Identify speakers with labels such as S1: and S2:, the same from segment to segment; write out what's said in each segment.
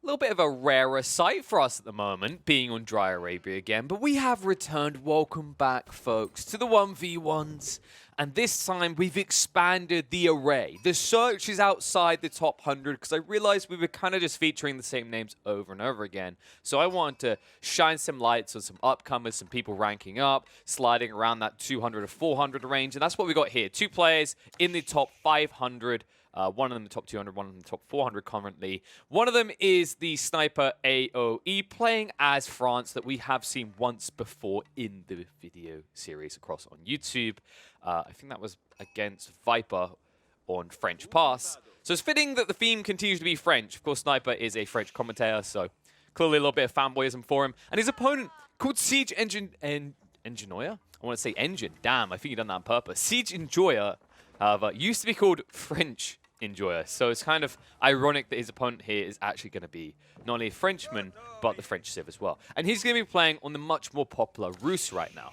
S1: little bit of a rarer sight for us at the moment, being on Dry Arabia again, but we have returned. Welcome back, folks, to the 1v1s. And this time, we've expanded the array. The search is outside the top 100, because I realized we were kind of just featuring the same names over and over again. So I wanted to shine some lights on some upcomers, some people ranking up, sliding around that 200 to 400 range. And that's what we got here. 2 players in the top 500. One of them in the top 200, one of them in the top 400 currently. One of them is the Sniper AOE playing as France that we have seen once before in the video series across on YouTube. I think that was against Viper on French Pass. So it's fitting that the theme continues to be French. Of course, Sniper is a French commentator, so clearly a little bit of fanboyism for him. And his opponent called Siege Engineer. I want to say Engine. Damn, I think he done that on purpose. Siege Enjoyer, however, used to be called French Enjoyer. So it's kind of ironic that his opponent here is actually going to be not only a Frenchman, but the French Civ as well. And he's going to be playing on the much more popular Rus right now.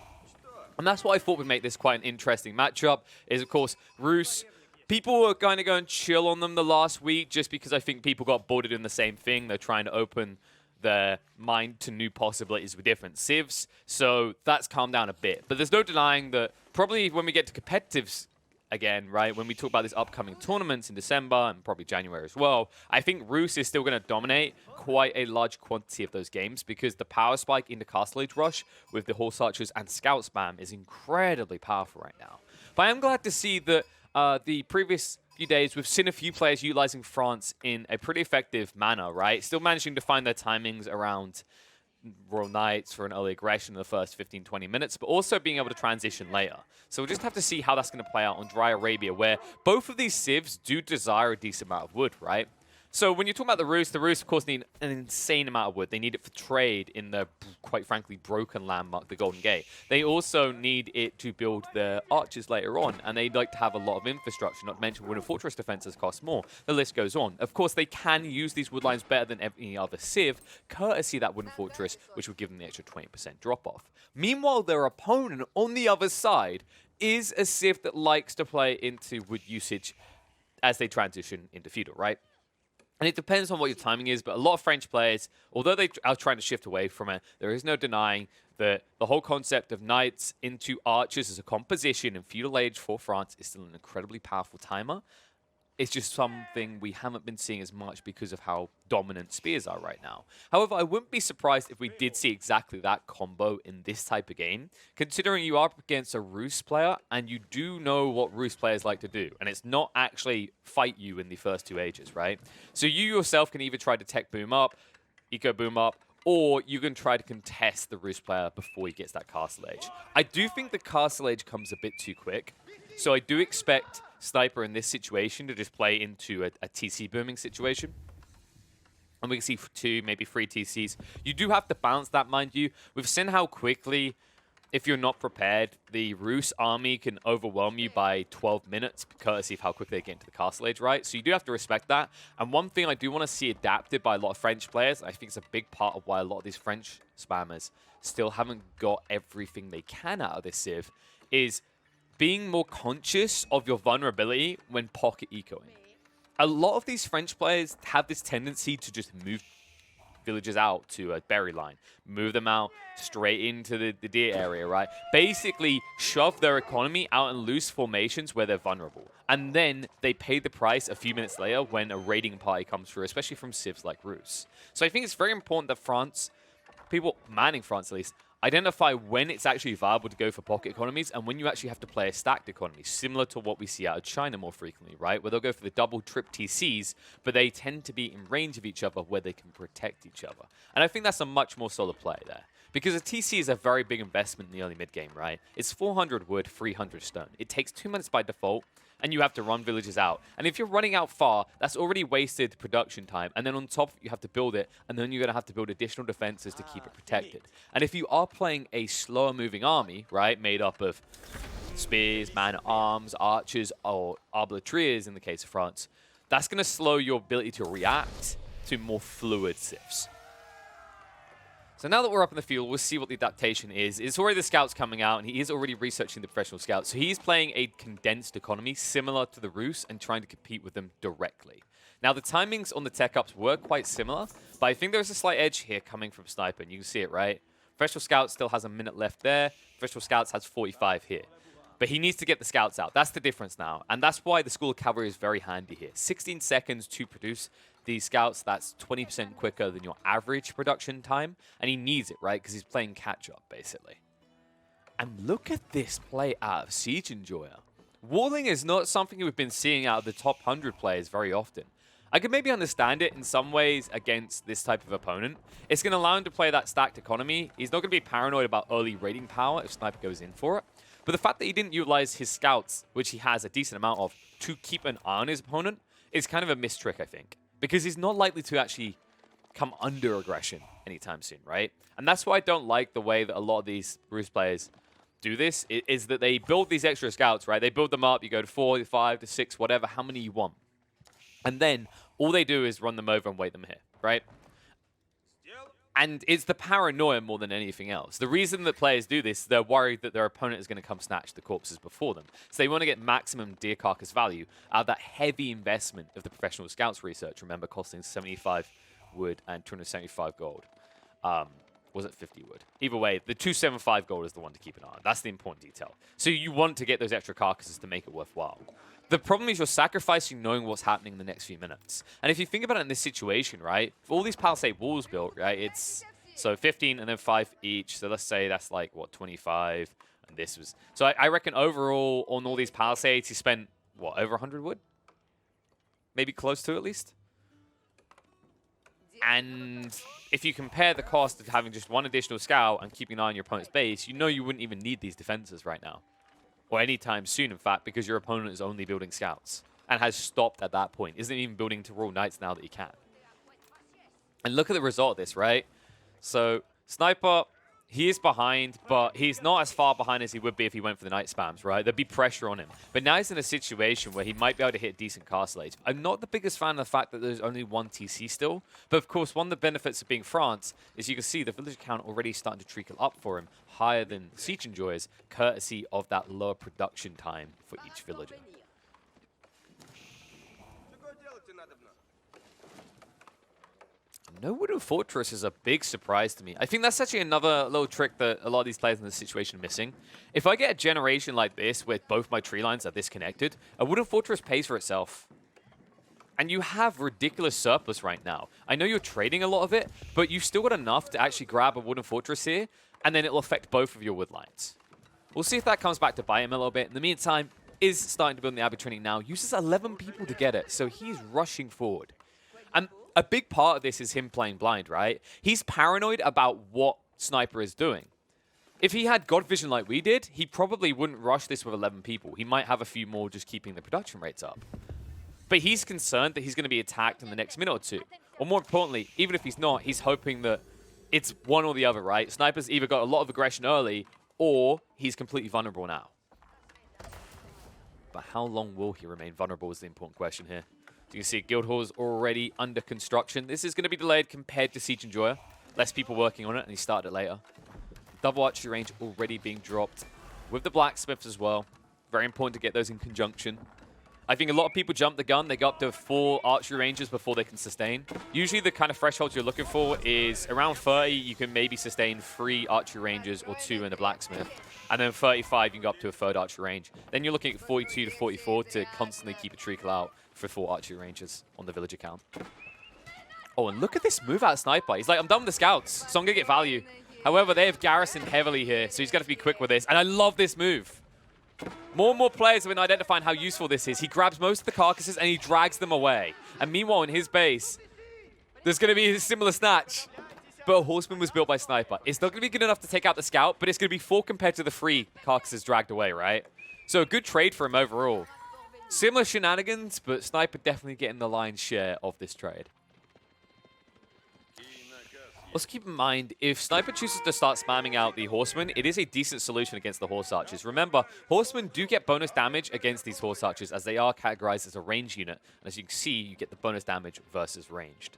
S1: And that's what I thought would make this quite an interesting matchup, is of course, Rus. People were kind of going chill on them the last week just because I think people got bored in the same thing. They're trying to open their mind to new possibilities with different civs. So that's calmed down a bit. But there's no denying that probably when we get to competitives again, right, when we talk about these upcoming tournaments in December and probably January as well, I think Rus is still going to dominate quite a large quantity of those games because the power spike into Castle Age Rush with the Horse Archers and Scout Spam is incredibly powerful right now. But I am glad to see that the previous few days we've seen a few players utilizing France in a pretty effective manner, right? Still managing to find their timings around Royal Knights for an early aggression in the first 15-20 minutes, but also being able to transition later. So we'll just have to see how that's going to play out on Dry Arabia, where both of these civs do desire a decent amount of wood, right? So when you're talking about the Rus, of course, need an insane amount of wood. They need it for trade in the, quite frankly, broken landmark, the Golden Gate. They also need it to build their archers later on, and they like to have a lot of infrastructure, not to mention wooden fortress defenses cost more. The list goes on. Of course, they can use these wood lines better than any other civ, courtesy of that wooden fortress, which will give them the extra 20% drop-off. Meanwhile, their opponent on the other side is a civ that likes to play into wood usage as they transition into feudal, right? And it depends on what your timing is, but a lot of French players, although they are trying to shift away from it, there is no denying that the whole concept of knights into archers as a composition in feudal age for France is still an incredibly powerful timer. It's just something we haven't been seeing as much because of how dominant spears are right now. However, I wouldn't be surprised if we did see exactly that combo in this type of game, considering you are up against a Rus player, and you do know what Rus players like to do, and it's not actually fight you in the first 2 ages, right? So you yourself can either try to tech boom up, eco boom up, or you can try to contest the Rus player before he gets that Castle Age. I do think the Castle Age comes a bit too quick, so I do expect Sniper in this situation to just play into a TC booming situation. And we can see 2, maybe 3 TCs. You do have to balance that, mind you. We've seen how quickly, if you're not prepared, the Rus army can overwhelm you by 12 minutes, courtesy of how quickly they get into the Castle Age, right? So you do have to respect that. And one thing I do want to see adapted by a lot of French players, I think it's a big part of why a lot of these French spammers still haven't got everything they can out of this civ, is being more conscious of your vulnerability when pocket ecoing. A lot of these French players have this tendency to just move villagers out to a berry line, move them out straight into the deer area, right? Basically shove their economy out in loose formations where they're vulnerable. And then they pay the price a few minutes later when a raiding party comes through, especially from civs like Rus. So I think it's very important that France, people manning France at least, identify when it's actually viable to go for pocket economies and when you actually have to play a stacked economy, similar to what we see out of China more frequently, right? Where they'll go for the double, trip TCs, but they tend to be in range of each other where they can protect each other. And I think that's a much more solid play there. Because a TC is a very big investment in the early mid-game, right? It's 400 wood, 300 stone. It takes 2 minutes by default, and you have to run villages out. And if you're running out far, that's already wasted production time. And then on top, you have to build it, and then you're going to have to build additional defenses to keep it protected. And if you are playing a slower moving army, right, made up of spears, man-at-arms, archers, or arbaletriers in the case of France, that's going to slow your ability to react to more fluid civs. So now that we're up in the field, we'll see what the adaptation is. It's already the scouts coming out, and he is already researching the professional scouts. So he's playing a condensed economy similar to the Rus and trying to compete with them directly. Now, the timings on the tech-ups were quite similar, but I think there's a slight edge here coming from Sniper, and you can see it, right? Professional Scout still has a minute left there. Professional Scouts has 45 here. But he needs to get the Scouts out. That's the difference now. And that's why the School of Cavalry is very handy here. 16 seconds to produce these Scouts. That's 20% quicker than your average production time. And he needs it, right? Because he's playing catch-up, basically. And look at this play out of Siege Enjoyer. Walling is not something we've been seeing out of the top 100 players very often. I could maybe understand it in some ways against this type of opponent. It's going to allow him to play that stacked economy. He's not going to be paranoid about early raiding power if Sniper goes in for it. But the fact that he didn't utilize his Scouts, which he has a decent amount of, to keep an eye on his opponent is kind of a missed trick, I think. Because he's not likely to actually come under aggression anytime soon, right? And that's why I don't like the way that a lot of these Ruse players do this, is that they build these extra Scouts, right? They build them up, you go to 4, to 5, to 6, whatever, how many you want. And then all they do is run them over and wait them here, right? And it's the paranoia more than anything else. The reason that players do this, they're worried that their opponent is going to come snatch the corpses before them. So they want to get maximum deer carcass value out of that heavy investment of the professional scouts research. Remember, costing 75 wood and 275 gold. Was it 50 wood? Either way, the 275 gold is the one to keep an eye on. That's the important detail. So you want to get those extra carcasses to make it worthwhile. The problem is you're sacrificing knowing what's happening in the next few minutes. And if you think about it in this situation, right, for all these palisade walls built, right, it's so 15 and then 5 each. So let's say that's like, what, 25? And this was... So I reckon overall on all these palisades, he spent, what, over 100 wood? Maybe close to at least. And if you compare the cost of having just one additional scout and keeping an eye on your opponent's base, you know you wouldn't even need these defenses right now. Or anytime soon, in fact, because your opponent is only building scouts and has stopped at that point. Isn't even building to Royal Knights now that he can. And look at the result of this, right? So, Sniper, he is behind, but he's not as far behind as he would be if he went for the Knight spams, right? There'd be pressure on him. But now he's in a situation where he might be able to hit decent castle age. I'm not the biggest fan of the fact that there's only one TC still. But of course, one of the benefits of being France is you can see the village count already starting to trickle up for him, higher than Siege Enjoyers, courtesy of that lower production time for each villager. No wooden fortress is a big surprise to me. I think that's actually another little trick that a lot of these players in this situation are missing. If I get a generation like this where both my tree lines are disconnected, a wooden fortress pays for itself. And you have ridiculous surplus right now. I know you're trading a lot of it, but you've still got enough to actually grab a wooden fortress here, and then it'll affect both of your wood lines. We'll see if that comes back to bite him a little bit. In the meantime, is starting to build in the Abbey training now. Uses 11 people to get it, so he's rushing forward. And a big part of this is him playing blind, right? He's paranoid about what Sniper is doing. If he had God Vision like we did, he probably wouldn't rush this with 11 people. He might have a few more just keeping the production rates up. But he's concerned that he's going to be attacked in the next minute or two. Or more importantly, even if he's not, he's hoping that it's one or the other, right? Sniper's either got a lot of aggression early, or he's completely vulnerable now. But how long will he remain vulnerable is the important question here. You can see Guild Hall is already under construction. This is going to be delayed compared to Siege Enjoyer. Less people working on it, and he started it later. Double archery range already being dropped with the blacksmiths as well. Very important to get those in conjunction. I think a lot of people jump the gun. They go up to 4 archery ranges before they can sustain. Usually the kind of threshold you're looking for is around 30, you can maybe sustain 3 archery ranges or 2 in a blacksmith. And then 35, you can go up to a 3rd archery range. Then you're looking at 42 to 44 to constantly keep a trickle out for 4 archery ranges on the village account. Oh, and look at this move out of Sniper. He's like, I'm done with the scouts, so I'm going to get value. However, they have garrisoned heavily here, so he's got to be quick with this. And I love this move. More and more players have been identifying how useful this is. He grabs most of the carcasses and he drags them away. And meanwhile, in his base, there's going to be a similar snatch. But a horseman was built by Sniper. It's not going to be good enough to take out the scout, but it's going to be 4 compared to the 3 carcasses dragged away, right? So a good trade for him overall. Similar shenanigans, but Sniper definitely getting the lion's share of this trade. Also keep in mind, if Sniper chooses to start spamming out the Horsemen, it is a decent solution against the Horse Archers. Remember, Horsemen do get bonus damage against these Horse Archers as they are categorized as a range unit. And as you can see, you get the bonus damage versus ranged.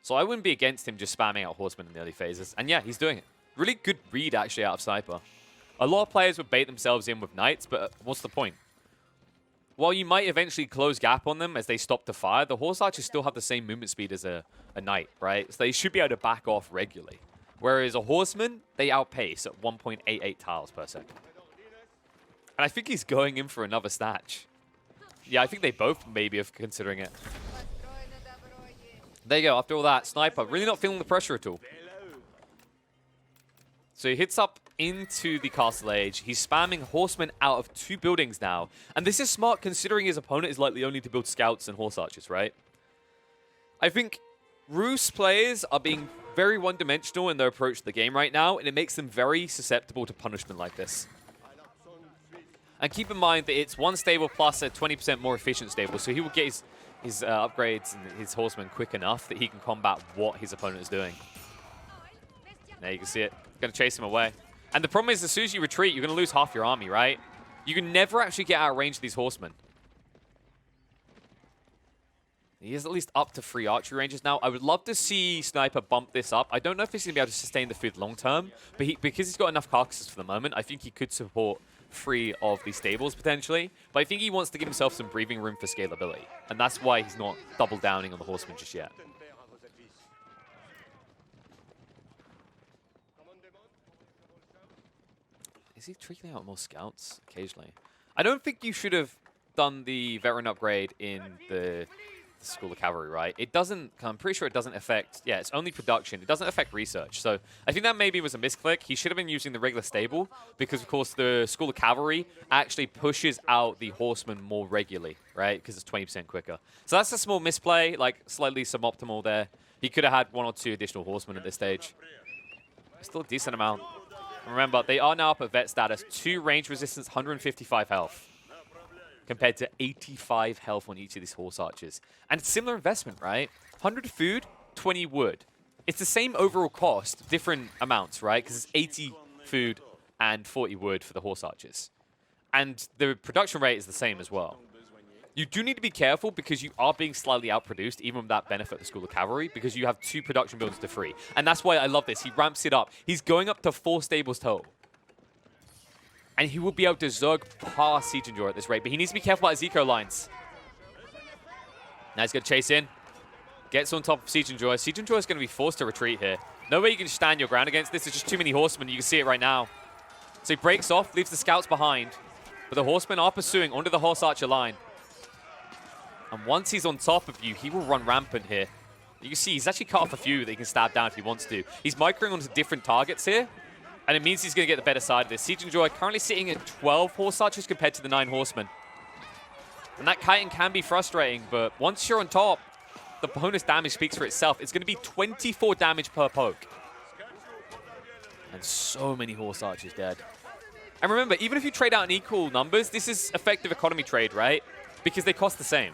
S1: So I wouldn't be against him just spamming out Horsemen in the early phases. And yeah, he's doing it. Really good read, actually, out of Sniper. A lot of players would bait themselves in with Knights, but what's the point? while you might eventually close gap on them as they stop to fire, the horse archers still have the same movement speed as a knight, right? So they should be able to back off regularly. Whereas a horseman, they outpace at 1.88 tiles per second. And I think he's going in for another snatch. Yeah, I think they both maybe are considering it. There you go, after all that, Sniper really not feeling the pressure at all. So he hits up into the Castle Age. He's spamming Horsemen out of 2 buildings now. And this is smart considering his opponent is likely only to build Scouts and Horse Archers, right? I think Roos players are being very one-dimensional in their approach to the game right now, and it makes them very susceptible to punishment like this. And keep in mind that it's 1 stable plus a 20% more efficient stable, so he will get his upgrades and his Horsemen quick enough that he can combat what his opponent is doing. There you can see it. Going to chase him away. And the problem is, as soon as you retreat, you're going to lose half your army, right? You can never actually get out of range of these horsemen. He is at least up to 3 archery ranges now. I would love to see Sniper bump this up. I don't know if he's going to be able to sustain the food long term, but because he's got enough carcasses for the moment, I think he could support 3 of these stables potentially. But I think he wants to give himself some breathing room for scalability. And that's why he's not double downing on the horsemen just yet. Is he trickling out more scouts occasionally? I don't think you should have done the veteran upgrade in the School of Cavalry, right? It doesn't, I'm pretty sure it doesn't affect, yeah, it's only production. It doesn't affect research. So I think that maybe was a misclick. He should have been using the regular stable because, of course, the School of Cavalry actually pushes out the horsemen more regularly, right? Because it's 20% quicker. So that's a small misplay, like slightly suboptimal there. He could have had 1 or 2 additional horsemen at this stage. Still a decent amount. Remember, they are now up at vet status. 2 range resistance, 155 health. Compared to 85 health on each of these horse archers. And it's similar investment, right? 100 food, 20 wood. It's the same overall cost, different amounts, right? Because it's 80 food and 40 wood for the horse archers. And the production rate is the same as well. You do need to be careful because you are being slightly outproduced, even with that benefit of the School of Cavalry, because you have 2 production buildings to 3. And that's why I love this. He ramps it up. He's going up to 4 stables total. And he will be able to Zerg past Siege Enjoyer at this rate, but he needs to be careful about his eco lines. Now he's going to chase in. Gets on top of Siege Enjoyer. Siege Enjoyer is going to be forced to retreat here. No way you can stand your ground against this. There's just too many horsemen. You can see it right now. So he breaks off, leaves the scouts behind. But the horsemen are pursuing onto the horse archer line. And once he's on top of you, he will run rampant here. You can see he's actually cut off a few that he can stab down if he wants to. He's microing onto different targets here. And it means he's going to get the better side of this. Siege Enjoyer currently sitting at 12 horse archers compared to the 9 horsemen. And that kiting can be frustrating, but once you're on top, the bonus damage speaks for itself. It's going to be 24 damage per poke. And so many horse archers dead. And remember, even if you trade out in equal numbers, this is effective economy trade, right? Because they cost the same.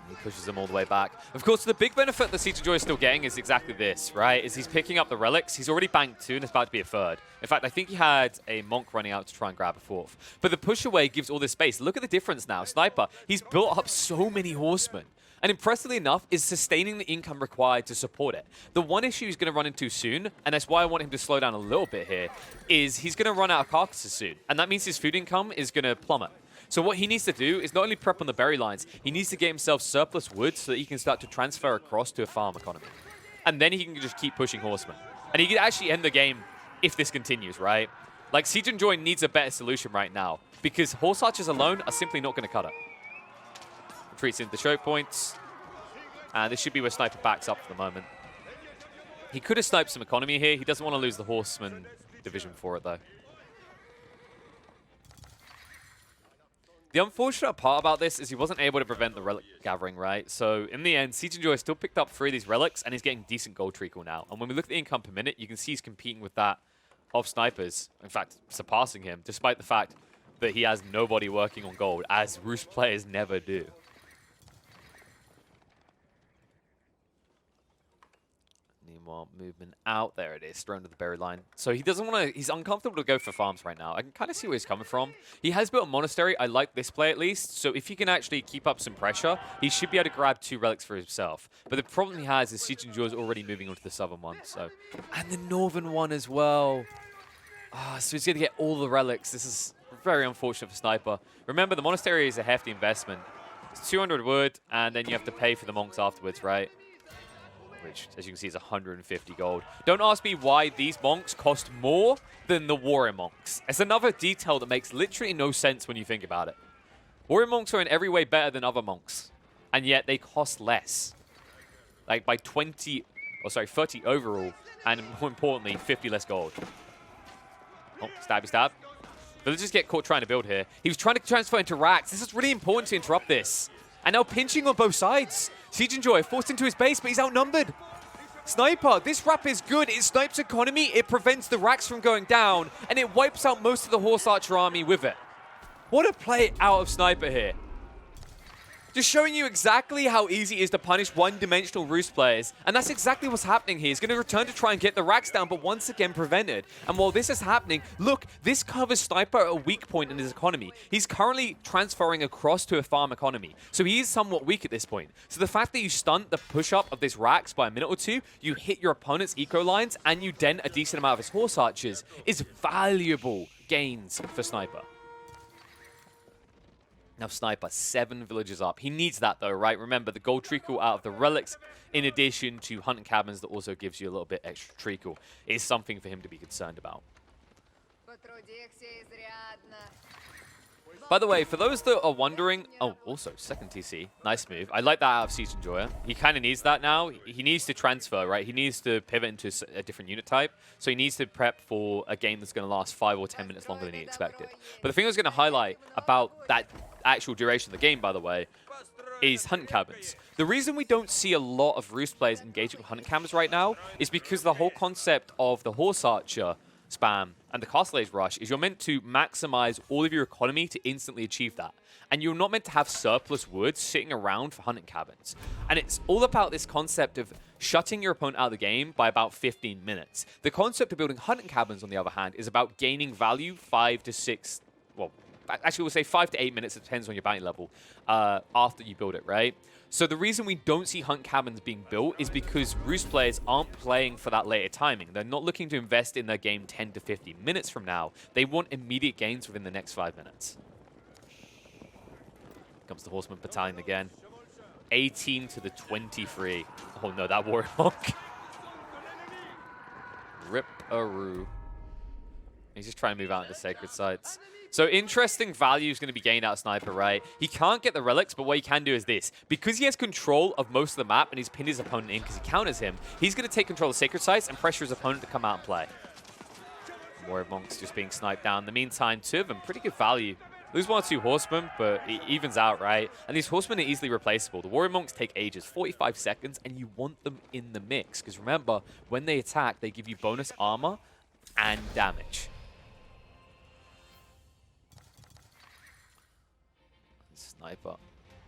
S1: He pushes them all the way back. Of course, the big benefit that Siege Enjoyer is still getting is exactly this, right? Is he's picking up the relics. He's already banked 2 and it's about to be a 3rd. In fact, I think he had a monk running out to try and grab a 4th. But the push away gives all this space. Look at the difference now. Sniper, he's built up so many horsemen. And impressively enough, is sustaining the income required to support it. The one issue he's going to run into soon, and that's why I want him to slow down a little bit here, is he's going to run out of carcasses soon. And that means his food income is going to plummet. So what he needs to do is not only prep on the berry lines, he needs to get himself surplus wood so that he can start to transfer across to a farm economy. And then he can just keep pushing horsemen. And he can actually end the game if this continues, right? Like, Siege Enjoyer needs a better solution right now, because horse archers alone are simply not going to cut it. Retreats into the choke points. And this should be where Sniper backs up for the moment. He could have sniped some economy here. He doesn't want to lose the horseman division for it, though. The unfortunate part about this is he wasn't able to prevent the relic gathering, right? So in the end, Siege Enjoyer still picked up 3 of these relics, and he's getting decent gold treacle now. And when we look at the income per minute, you can see he's competing with that of Snipers. In fact, surpassing him, despite the fact that he has nobody working on gold, as Roost players never do. Meanwhile, movement out. There it is, thrown to the berry line. So he doesn't want to, he's uncomfortable to go for farms right now. I can kind of see where he's coming from. He has built a monastery. I like this play at least. So if he can actually keep up some pressure, he should be able to grab 2 relics for himself. But the problem he has is Siege Enjoyer is already moving on to the southern one. So, and the northern one as well. So he's going to get all the relics. This is very unfortunate for Sniper. Remember, the monastery is a hefty investment. It's 200 wood, and then you have to pay for the monks afterwards, right? Which, as you can see, is 150 gold. Don't ask me why these monks cost more than the warrior monks. It's another detail that makes literally no sense when you think about it. Warrior monks are in every way better than other monks, and yet they cost less. Like by 30 overall, and more importantly, 50 less gold. Oh, stabby stab. Villagers get caught trying to build here. He was trying to transfer into racks. This is really important to interrupt this. And now pinching on both sides. Siege Enjoyer forced into his base, but he's outnumbered. Sniper, this wrap is good. It snipes economy, it prevents the racks from going down, and it wipes out most of the Horse Archer army with it. What a play out of Sniper here. Just showing you exactly how easy it is to punish one-dimensional Roost players. And that's exactly what's happening here. He's going to return to try and get the racks down, but once again prevented. And while this is happening, look, this covers Sniper at a weak point in his economy. He's currently transferring across to a farm economy. So he is somewhat weak at this point. So the fact that you stunt the push-up of this racks by a minute or two, you hit your opponent's eco lines, and you dent a decent amount of his Horse Archers is valuable gains for Sniper. Now Sniper, 7 villages up. He needs that though, right? Remember, the gold treacle out of the relics, in addition to hunting cabins that also gives you a little bit extra treacle, is something for him to be concerned about. By the way, for those that are wondering... Oh, also, second TC. Nice move. I like that out of Siege Enjoyer. He kind of needs that now. He needs to transfer, right? He needs to pivot into a different unit type. So he needs to prep for a game that's going to last 5 or 10 minutes longer than he expected. But the thing I was going to highlight about that actual duration of the game, by the way, is hunting cabins. The reason we don't see a lot of Roost players engaging with hunting cabins right now is because the whole concept of the Horse Archer spam and the Castle Age rush is you're meant to maximize all of your economy to instantly achieve that. And you're not meant to have surplus wood sitting around for hunting cabins. And it's all about this concept of shutting your opponent out of the game by about 15 minutes. The concept of building hunting cabins, on the other hand, is about gaining value 5 to 6, well, actually we'll say 5 to 8 minutes, it depends on your bounty level, after you build it, right? So the reason we don't see hunt cabins being built is because Roost players aren't playing for that later timing. They're not looking to invest in their game 10 to 15 minutes from now. They want immediate gains within the next 5 minutes. Comes the Horseman Battalion again. 18 to the 23. Oh no, that Warrior Monk. Rip-a-roo. He's just trying to move out into Sacred Sites. So interesting value is going to be gained out of Sniper, right? He can't get the relics, but what he can do is this. Because he has control of most of the map and he's pinned his opponent in because he counters him, he's going to take control of Sacred Sites and pressure his opponent to come out and play. Warrior Monks just being sniped down. In the meantime, 2 of them, pretty good value. Lose 1 or 2 Horsemen, but it evens out, right? And these Horsemen are easily replaceable. The Warrior Monks take ages, 45 seconds, and you want them in the mix. Because remember, when they attack, they give you bonus armor and damage. Sniper.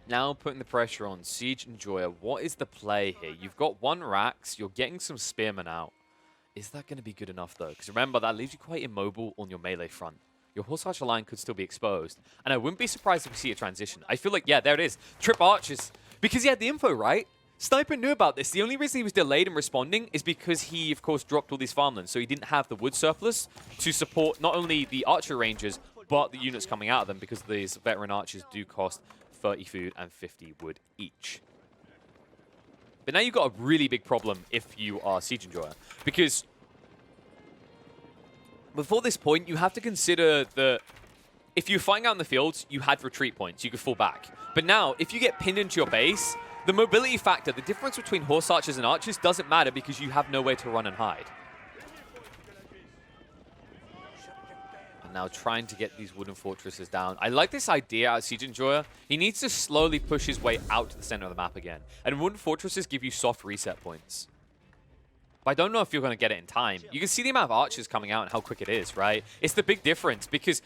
S1: Now putting the pressure on Siege Enjoyer. What is the play here? You've got 1 Rax. You're getting some Spearmen out. Is that going to be good enough, though? Because remember, that leaves you quite immobile on your melee front. Your Horse Archer line could still be exposed. And I wouldn't be surprised if we see a transition. I feel like, yeah, there it is. Trip Archers. Because he had the info, right? Sniper knew about this. The only reason he was delayed in responding is because he, of course, dropped all these farmlands. So he didn't have the wood surplus to support not only the Archer Rangers, but the units coming out of them, because these veteran archers do cost 30 food and 50 wood each. But now you've got a really big problem if you are Siege Enjoyer, because before this point, you have to consider that if you're fighting out in the fields, you had retreat points, you could fall back. But now, if you get pinned into your base, the mobility factor, the difference between Horse Archers and Archers doesn't matter because you have nowhere to run and hide. Now trying to get these wooden fortresses down. I like this idea out of Siege Enjoyer. He needs to slowly push his way out to the center of the map again. And wooden fortresses give you soft reset points. But I don't know if you're going to get it in time. You can see the amount of archers coming out and how quick it is, right? It's the big difference because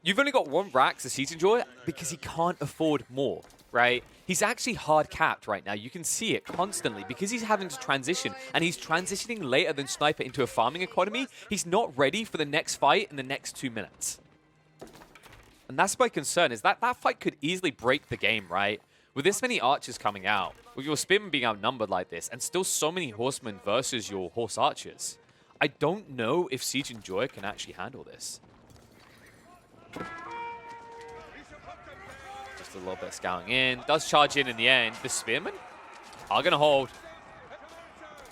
S1: you've only got 1 Rax as Siege Enjoyer because he can't afford more, right? He's actually hard capped right now. You can see it constantly because he's having to transition, and he's transitioning later than Sniper into a farming economy. He's not ready for the next fight in the next 2 minutes. And that's my concern, is that that fight could easily break the game, right? With this many archers coming out, with your spearmen being outnumbered like this, and still so many horsemen versus your horse archers, I don't know if Siege Enjoyer can actually handle this. Just a little bit of scouting in. Does charge in the end. The Spearmen are going to hold.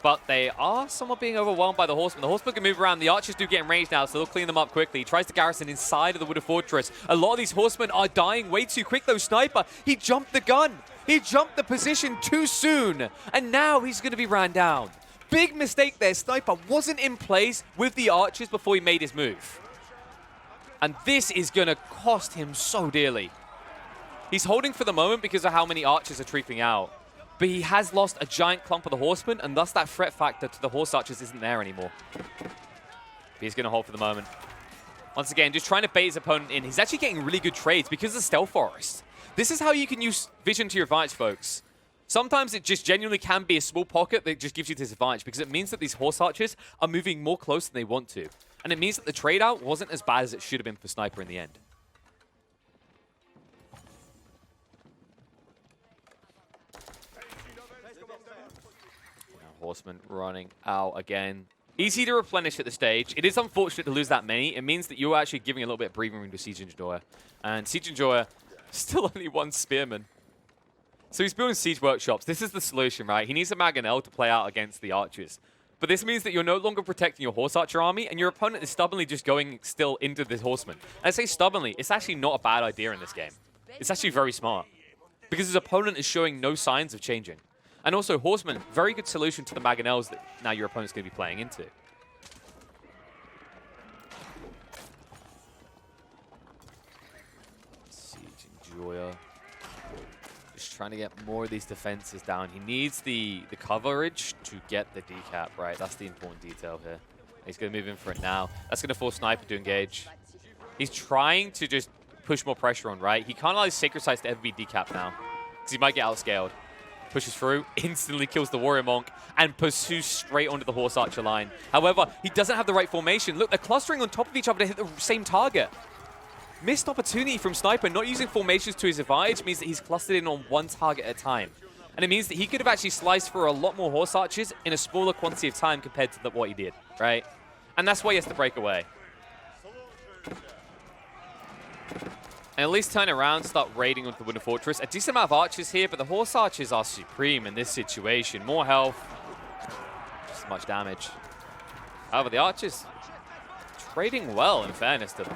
S1: But they are somewhat being overwhelmed by the Horsemen. The Horsemen can move around. The Archers do get in range now, so they'll clean them up quickly. He tries to garrison inside of the Wooded Fortress. A lot of these Horsemen are dying way too quick, though. Sniper, he jumped the gun. He jumped the position too soon. And now he's going to be ran down. Big mistake there. Sniper wasn't in place with the Archers before he made his move. And this is going to cost him so dearly. He's holding for the moment because of how many Archers are trooping out. But he has lost a giant clump of the Horsemen, and thus that threat factor to the Horse Archers isn't there anymore. But he's going to hold for the moment. Once again, just trying to bait his opponent in. He's actually getting really good trades because of the Stealth Forest. This is how you can use vision to your advantage, folks. Sometimes it just genuinely can be a small pocket that just gives you this advantage because it means that these Horse Archers are moving more close than they want to. And it means that the trade out wasn't as bad as it should have been for Sniper in the end. Horseman running out again. Easy to replenish at the stage. It is unfortunate to lose that many. It means that you're actually giving a little bit of breathing room to Siege Enjoyer. And Siege Enjoyer, still only one Spearman. So he's building Siege Workshops. This is the solution, right? He needs a Mangonel to play out against the Archers. But this means that you're no longer protecting your Horse Archer army, and your opponent is stubbornly just going still into the Horseman. And I say stubbornly, it's actually not a bad idea in this game. It's actually very smart. Because his opponent is showing no signs of changing. And also, Horsemen, very good solution to the Mangonels that now your opponent's going to be playing into. Siege Enjoyer. Just trying to get more of these defenses down. He needs the coverage to get the decap, right? That's the important detail here. He's going to move in for it now. That's going to force Sniper to engage. He's trying to just push more pressure on, right? He can't allow his Sacred Sites to ever be decapped now, because he might get outscaled. Pushes through, instantly kills the Warrior Monk, and pursues straight onto the Horse Archer line. However, he doesn't have the right formation. Look, they're clustering on top of each other to hit the same target. Missed opportunity from Sniper. Not using formations to his advantage means that he's clustered in on one target at a time. And it means that he could have actually sliced for a lot more Horse Archers in a smaller quantity of time compared to what he did, right? And that's why he has to break away. And at least turn around, start raiding onto the Wooded Fortress. A decent amount of Archers here, but the Horse Archers are supreme in this situation. More health, just as much damage. However, the Archers trading well, in fairness to them.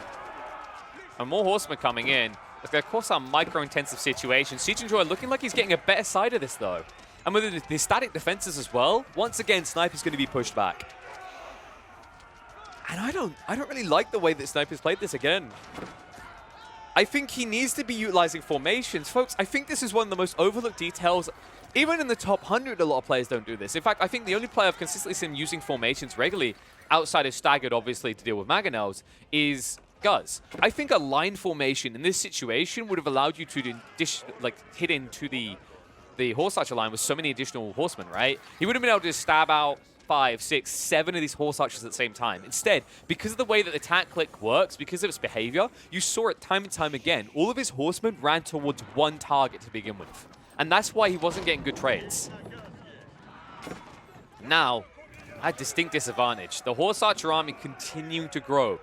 S1: And more Horsemen coming in. It's going to cause some micro-intensive situation. Siege Enjoyer looking like he's getting a better side of this, though. And with the static defenses as well, once again, Sniper's going to be pushed back. And I don't really like the way that Sniper's played this again. I think he needs to be utilizing formations. Folks, I think this is one of the most overlooked details. Even in the top 100, a lot of players don't do this. In fact, I think the only player I've consistently seen using formations regularly, outside of Staggered, obviously, to deal with Mangonels, is Guz. I think a line formation in this situation would have allowed you to hit into the Horse Archer line with so many additional Horsemen, right? He would have been able to just stab out 5, 6, 7 of these Horse Archers at the same time. Instead, because of the way that the attack click works, because of its behavior, you saw it time and time again. All of his Horsemen ran towards one target to begin with. And that's why he wasn't getting good trades. Now, at distinct disadvantage. The Horse Archer army continuing to grow.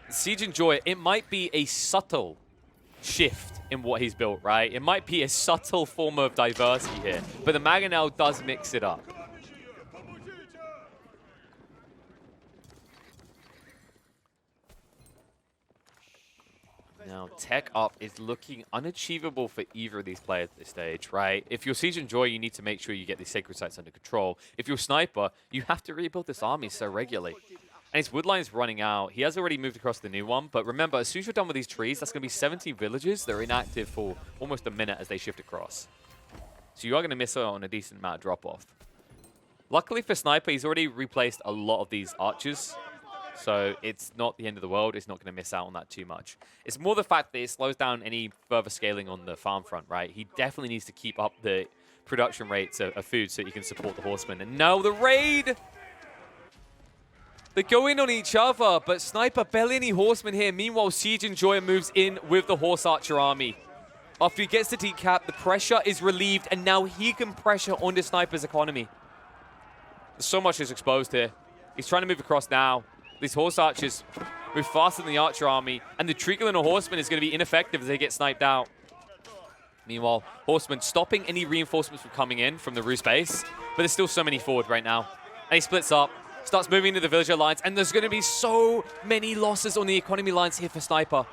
S1: Siege Enjoyer, it might be a subtle shift in what he's built, right? It might be a subtle form of diversity here. But the Mangonel does mix it up. Now, tech up is looking unachievable for either of these players at this stage, right? If you're Siege Enjoyer, you need to make sure you get these Sacred Sites under control. If you're Sniper, you have to rebuild this army so regularly. And his wood line is running out. He has already moved across the new one, but remember, as soon as you're done with these trees, that's going to be 17 villages that are inactive for almost a minute as they shift across. So you are going to miss out on a decent amount of drop-off. Luckily for Sniper, he's already replaced a lot of these archers. So it's not the end of the world. It's not going to miss out on that too much. It's more the fact that it slows down any further scaling on the farm front, right? He definitely needs to keep up the production rates of food so he can support the horsemen. And now the raid! They go in on each other, but Sniper barely any horsemen here. Meanwhile, Siege Enjoyer moves in with the Horse Archer army. After he gets the decap, the pressure is relieved, and now he can pressure onto Sniper's economy. So much is exposed here. He's trying to move across now. These horse archers move faster than the archer army, and the Tricolor horseman is going to be ineffective as they get sniped out. Meanwhile, horseman stopping any reinforcements from coming in from the Rus base, but there's still so many forward right now. And he splits up, starts moving into the villager lines, and there's going to be so many losses on the economy lines here for Sniper.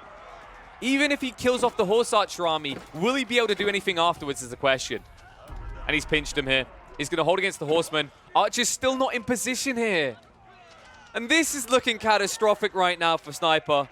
S1: Even if he kills off the horse archer army, will he be able to do anything afterwards is the question. And he's pinched him here. He's going to hold against the horseman. Archer's still not in position here. And this is looking catastrophic right now for Sniper.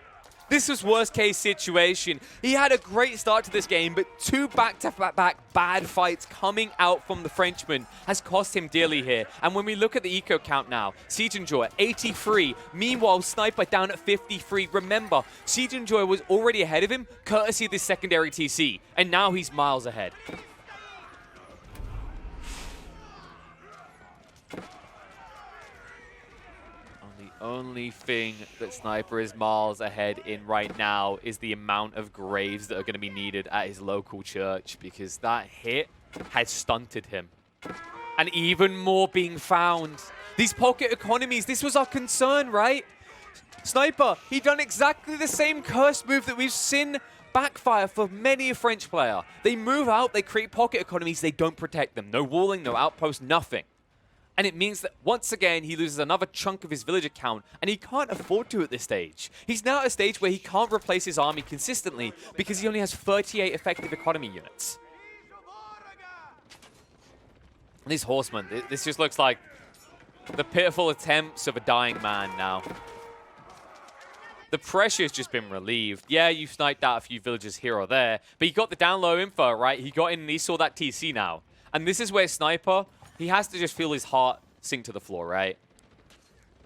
S1: This was worst case situation. He had a great start to this game, but 2 back-to-back bad fights coming out from the Frenchman has cost him dearly here. And when we look at the eco count now, Siege Enjoyer 83. Meanwhile, Sniper down at 53. Remember, Siege Enjoyer was already ahead of him, courtesy of this secondary TC. And now he's miles ahead. Only thing that Sniper is miles ahead in right now is the amount of graves that are going to be needed at his local church, because that hit has stunted him. And even more being found. These pocket economies, this was our concern, right? Sniper, he done exactly the same curse move that we've seen backfire for many a French player. They move out, they create pocket economies, they don't protect them. No walling, no outpost, nothing. And it means that once again, he loses another chunk of his villager count, and he can't afford to at this stage. He's now at a stage where he can't replace his army consistently because he only has 38 effective economy units. And these horsemen, this just looks like the pitiful attempts of a dying man now. The pressure's just been relieved. Yeah, you sniped out a few villagers here or there, but he got the down low info, right? He got in and he saw that TC now. And this is where Sniper, he has to just feel his heart sink to the floor, right?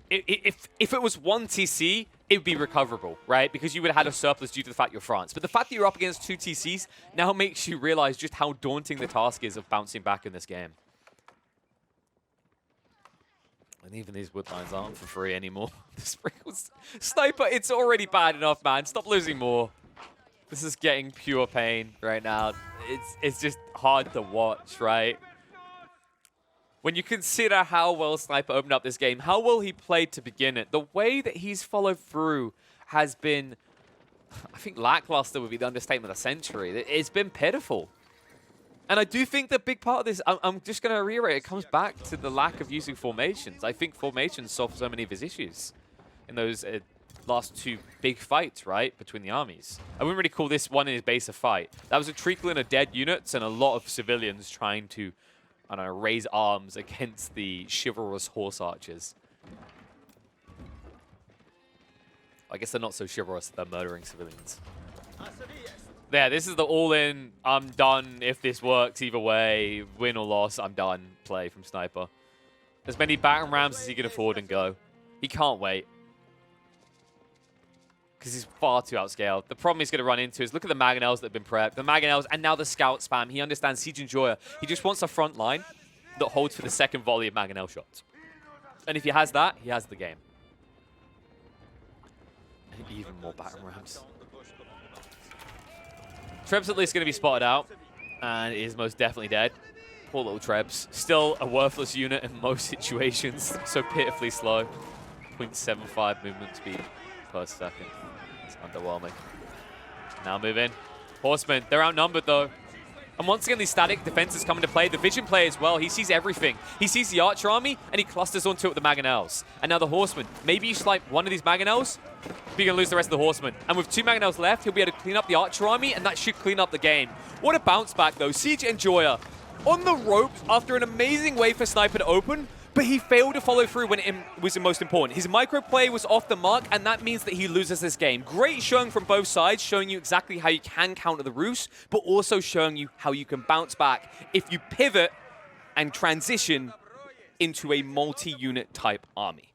S1: If it was 1 TC, it would be recoverable, right? Because you would have had a surplus due to the fact you're France. But the fact that you're up against 2 TCs now makes you realize just how daunting the task is of bouncing back in this game. And even these woodlines aren't for free anymore. The sprinkles. Sniper, it's already bad enough, man. Stop losing more. This is getting pure pain right now. It's just hard to watch, right? When you consider how well Sniper opened up this game, how well he played to begin it, the way that he's followed through has been, I think lackluster would be the understatement of the century. It's been pitiful. And I do think the big part of this, I'm just going to reiterate, it comes back to the lack of using formations. I think formations solve so many of his issues in those last 2 big fights, right, between the armies. I wouldn't really call this one in his base a fight. That was a trickling of dead units and a lot of civilians trying to, I don't know, raise arms against the chivalrous horse archers. I guess they're not so chivalrous that they're murdering civilians. Yeah, this is the all-in, I'm done if this works either way, win or loss, I'm done play from Sniper. As many battering rams as he can afford and go. He can't wait. Because he's far too outscaled. The problem he's going to run into is look at the Mangonels that have been prepped. The Mangonels and now the scout spam. He understands Siege Enjoyer. He just wants a front line that holds for the second volley of Mangonel shots. And if he has that, he has the game. And even more battering rams. Treb's at least going to be spotted out, and is most definitely dead. Poor little Trebs. Still a worthless unit in most situations. So pitifully slow. 0.75 movement speed per second. It's underwhelming. Now move in. Horsemen, they're outnumbered though. And once again, these static defenses come into play. The Vision player as well, he sees everything. He sees the Archer army, and he clusters onto it with the Mangonels. And now the Horsemen. Maybe you snipe one of these Mangonels, but you're going to lose the rest of the Horsemen. And with 2 Mangonels left, he'll be able to clean up the Archer army, and that should clean up the game. What a bounce back, though. Siege Enjoyer on the ropes after an amazing way for Sniper to open, but he failed to follow through when it was the most important. His microplay was off the mark, and that means that he loses this game. Great showing from both sides, showing you exactly how you can counter the Rus, but also showing you how you can bounce back if you pivot and transition into a multi-unit type army.